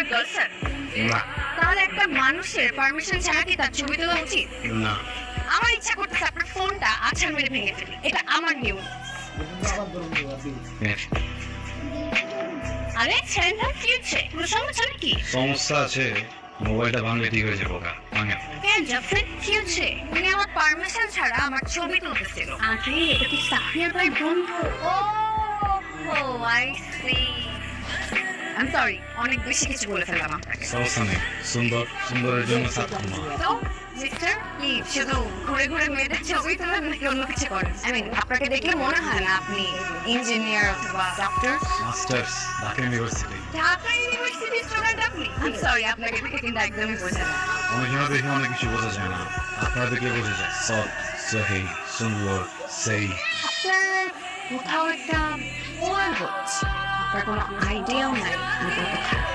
আপনার গার্লফ্রেন্ড? না তাহলে একটা মানুষের পারমিশন ছাড়া কি তার ছবি তোলা উচিত? না আমার ইচ্ছা করতেছে আপনার ফোনটা আছাড় মেরে ভেঙে ফেলি, এটা আমার নিয়ম। আরে ছেলেটা কি হচ্ছে, কোনো সমস্যা নাকি? সমস্যা আছে, মোবাইলটা ভাঙলে ঠিক হয়ে যাবো ভাঙে। কেন জাফর, কি হচ্ছে? উনি আমার পারমিশন ছাড়া আমার ছবি তুলতেছিল। আরে এটা কি সাফিয়ার ভাই বন্ধু? ও আই সি। আই সরি, অনেক বেশি কিছু বলে ফেললাম আপনাকে। সমস্যা নেই, সুন্দরের জন্য ছাত্র না। তো মিস্টার কি শুধু ঘুরে ঘুরে মেয়েদের ছবি তোলেন নাকি অন্য কিছু করেন? আই মিন আপনাকে দেখলে মনে হয় না আপনি ইঞ্জিনিয়ার অথবা doctor. Masters Dhaka university. Dhaka university student আপনি? আই সরি, আপনাকে দেখে কিন্তু একদমই বোঝা যায় না। অনেক দেখে অনেক কিছু বোঝা যায় না, আপনারা দেখলে বোঝা যায়। সৎ, সহি, সুন্দর, সেই। আপনার কোথাও একটা ভুল হচ্ছে, আপনার কোনো আইডিয়াও নাই আমি কোথায়।